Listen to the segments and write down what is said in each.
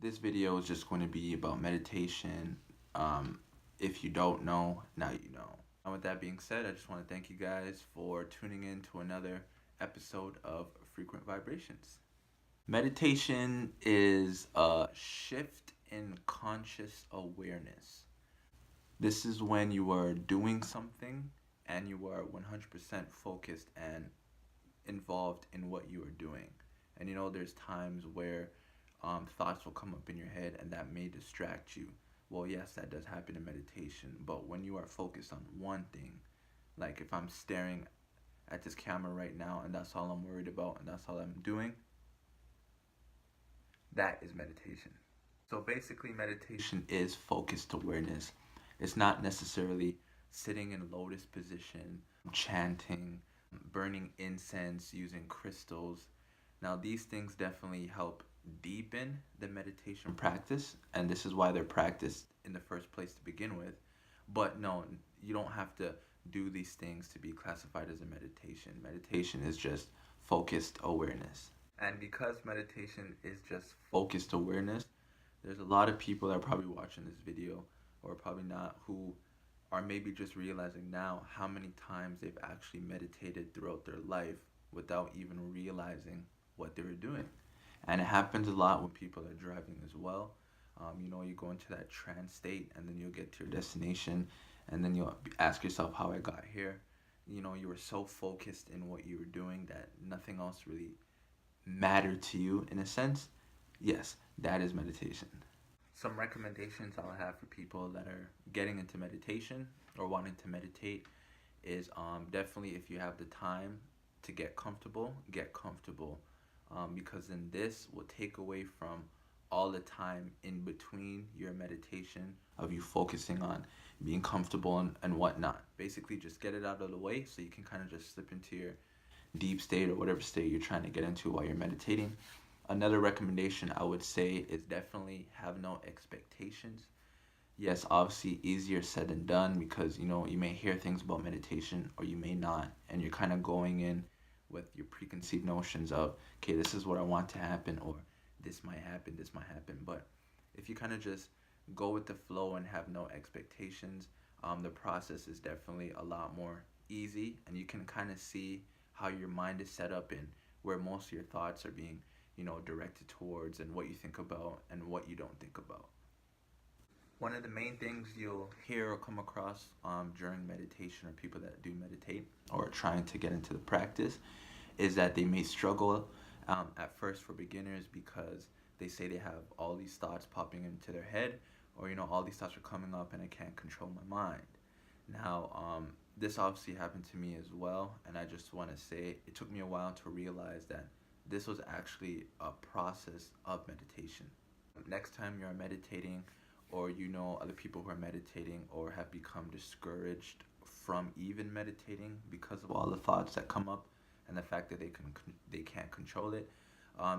This video is just going to be about meditation. If you don't know, now you know. And with that being said, I just want to thank you guys for tuning in to another episode of Frequent Vibrations. Meditation is a shift in conscious awareness. This is when you are doing something and you are 100% focused and involved in what you are doing. And there's times where thoughts will come up in your head and that may distract you. Well, yes, that does happen in meditation, but when you are focused on one thing, like if I'm staring at this camera right now and that's all I'm worried about and that's all I'm doing, that is meditation. So basically, meditation is focused awareness. It's not necessarily sitting in lotus position, chanting, burning incense, using crystals. Now, these things definitely help deepen the meditation practice, and this is why they're practiced in the first place to begin with. But no, you don't have to do these things to be classified as a meditation. Meditation is just focused awareness. And because meditation is just focused awareness, there's a lot of people that are probably watching this video, or probably not, who are maybe just realizing now how many times they've actually meditated throughout their life without even realizing what they were doing. And it happens a lot when people are driving as well. You go into that trance state and then you'll get to your destination and then you'll ask yourself how I got here. You were so focused in what you were doing that nothing else really mattered to you in a sense. Yes, that is meditation. Some recommendations I'll have for people that are getting into meditation or wanting to meditate is definitely, if you have the time to get comfortable, because then this will take away from all the time in between your meditation of you focusing on being comfortable and whatnot. Basically, just get it out of the way so you can kind of just slip into your deep state or whatever state you're trying to get into while you're meditating. Another recommendation I would say is definitely have no expectations. Yes, obviously easier said than done, because you may hear things about meditation or you may not, and you're kind of going in with your preconceived notions of, okay, this is what I want to happen, or this might happen. But if you kind of just go with the flow and have no expectations, the process is definitely a lot more easy, and you can kind of see how your mind is set up and where most of your thoughts are being directed towards, and what you think about and what you don't think about. One of the main things you'll hear or come across during meditation, or people that do meditate or are trying to get into the practice, is that they may struggle at first for beginners, because they say they have all these thoughts popping into their head, or all these thoughts are coming up and I can't control my mind. Now, this obviously happened to me as well, and I just want to say it took me a while to realize that this was actually a process of meditation. Next time you're meditating, or other people who are meditating or have become discouraged from even meditating because of all the thoughts that come up and the fact that they can't control it,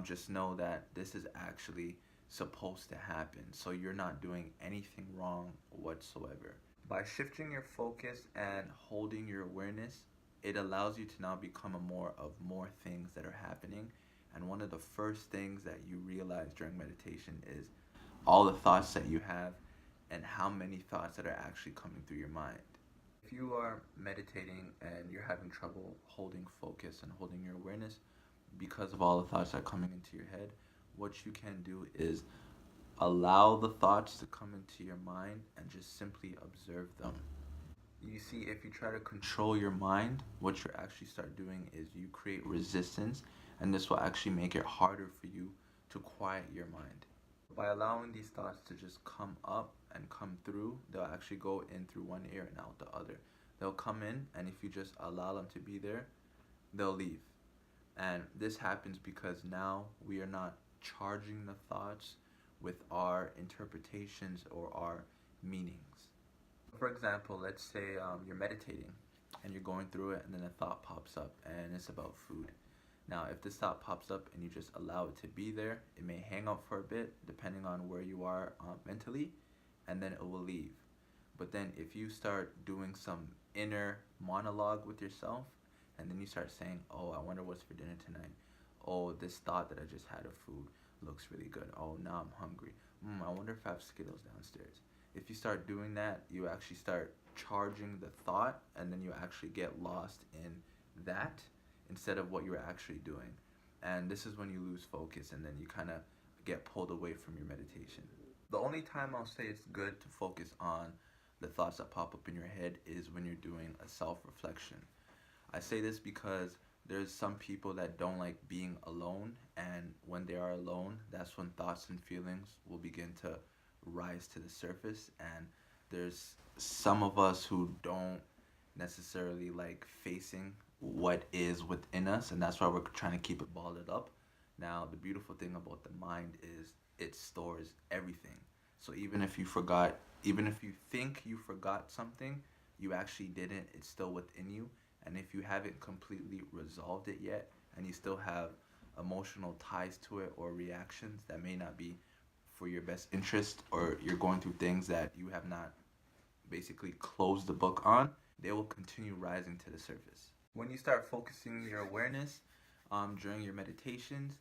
just know that this is actually supposed to happen. So you're not doing anything wrong whatsoever. By shifting your focus and holding your awareness, it allows you to now become more things that are happening. And one of the first things that you realize during meditation is all the thoughts that you have and how many thoughts that are actually coming through your mind. If you are meditating and you're having trouble holding focus and holding your awareness because of all the thoughts that are coming into your head, what you can do is allow the thoughts to come into your mind and just simply observe them. You see, if you try to control your mind, what you actually start doing is you create resistance, and this will actually make it harder for you to quiet your mind. By allowing these thoughts to just come up and come through, they'll actually go in through one ear and out the other. They'll come in, and if you just allow them to be there, they'll leave. And this happens because now we are not charging the thoughts with our interpretations or our meanings. For example, let's say you're meditating and you're going through it, and then a thought pops up and it's about food. Now, if this thought pops up and you just allow it to be there, it may hang out for a bit depending on where you are mentally, and then it will leave. But then if you start doing some inner monologue with yourself, and then you start saying, oh, I wonder what's for dinner tonight. Oh, this thought that I just had of food. looks really good. Oh, now I'm hungry. I wonder if I have Skittles downstairs. If you start doing that, you actually start charging the thought, and then you actually get lost in that instead of what you're actually doing. And this is when you lose focus, and then you kind of get pulled away from your meditation. The only time I'll say it's good to focus on the thoughts that pop up in your head is when you're doing a self reflection. I say this because there's some people that don't like being alone, and when they are alone, that's when thoughts and feelings will begin to rise to the surface. And there's some of us who don't necessarily like facing what is within us, and that's why we're trying to keep it bottled up. Now, the beautiful thing about the mind is it stores everything. So even if you think you forgot something, you actually didn't. It's still within you. And if you haven't completely resolved it yet, and you still have emotional ties to it or reactions that may not be for your best interest, or you're going through things that you have not basically closed the book on, they will continue rising to the surface. When you start focusing your awareness during your meditations,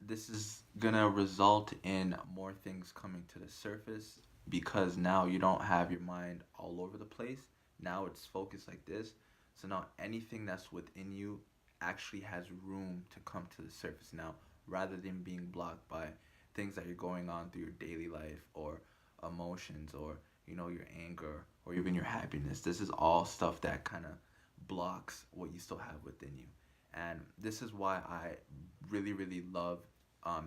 this is gonna result in more things coming to the surface because now you don't have your mind all over the place. Now it's focused like this. So now anything that's within you actually has room to come to the surface now, rather than being blocked by things that you're going on through your daily life, or emotions, or your anger, or even your happiness. This is all stuff that kind of blocks what you still have within you. And this is why I really, really love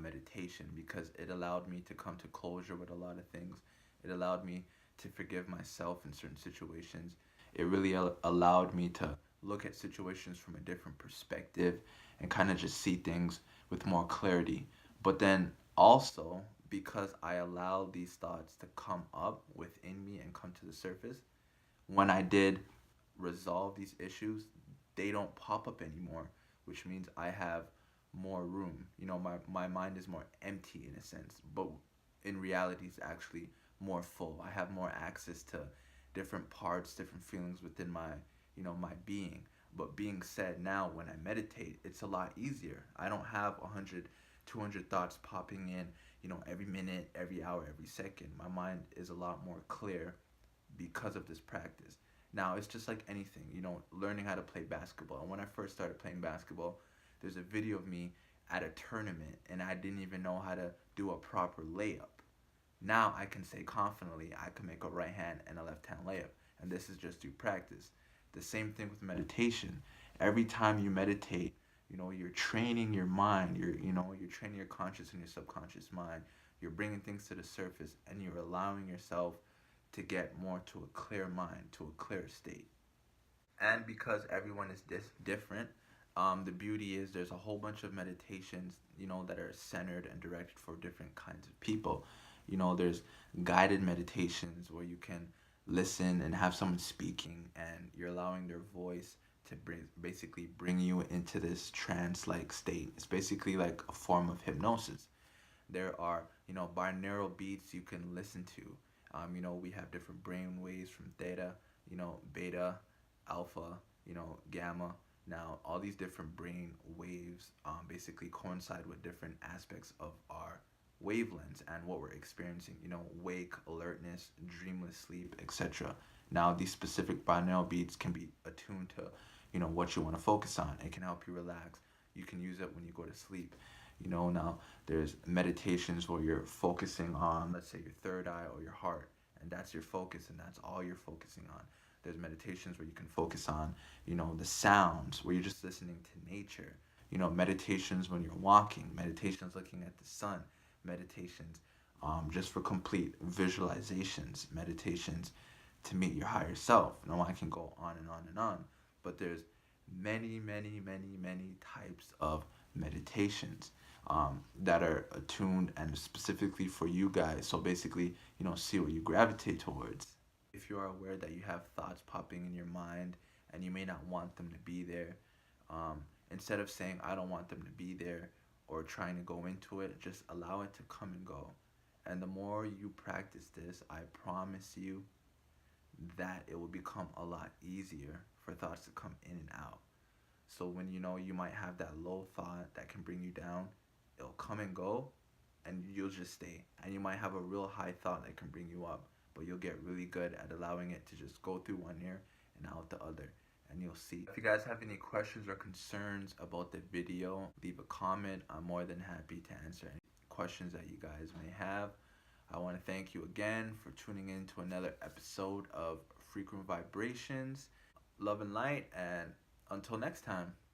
meditation, because it allowed me to come to closure with a lot of things. It allowed me to forgive myself in certain situations. It really allowed me to look at situations from a different perspective and kind of just see things with more clarity. But then also, because I allowed these thoughts to come up within me and come to the surface, when I did resolve these issues, they don't pop up anymore, which means I have more room. My mind is more empty in a sense, but in reality, it's actually more full. I have more access to different parts, different feelings within my being. But being said, now when I meditate, it's a lot easier. I don't have 100, 200 thoughts popping in, every minute, every hour, every second. My mind is a lot more clear because of this practice. Now, it's just like anything, learning how to play basketball. And when I first started playing basketball, there's a video of me at a tournament, and I didn't even know how to do a proper layup. Now I can say confidently I can make a right hand and a left hand layup. And this is just through practice. The same thing with meditation. Every time you meditate, you're training your mind. You're training your conscious and your subconscious mind. You're bringing things to the surface, and you're allowing yourself to get more to a clear mind, to a clear state. And because everyone is different, the beauty is there's a whole bunch of meditations, that are centered and directed for different kinds of people. There's guided meditations where you can listen and have someone speaking, and you're allowing their voice to basically bring you into this trance-like state. It's basically like a form of hypnosis. There are, binaural beats you can listen to. We have different brain waves from theta, beta, alpha, gamma. Now, all these different brain waves basically coincide with different aspects of our wavelengths and what we're experiencing, wake, alertness, dreamless sleep, etc. Now, these specific binaural beats can be attuned to, what you want to focus on. It can help you relax. You can use it when you go to sleep. Now there's meditations where you're focusing on, let's say, your third eye or your heart, and that's your focus, and that's all you're focusing on. There's meditations where you can focus on, the sounds, where you're just listening to nature. Meditations when you're walking, meditations looking at the sun, meditations just for complete visualizations, meditations to meet your higher self. I can go on and on and on, but there's many, many, many, many types of meditations that are attuned and specifically for you guys. So basically, see what you gravitate towards. If you are aware that you have thoughts popping in your mind and you may not want them to be there, instead of saying, I don't want them to be there, or trying to go into it, just allow it to come and go. And the more you practice this, I promise you that it will become a lot easier for thoughts to come in and out. So when you might have that low thought that can bring you down, it'll come and go, and you'll just stay. And you might have a real high thought that can bring you up, but you'll get really good at allowing it to just go through one ear and out the other. And you'll see. If you guys have any questions or concerns about the video, leave a comment. I'm more than happy to answer any questions that you guys may have. I want to thank you again for tuning in to another episode of Frequent Vibrations. Love and light, and until next time.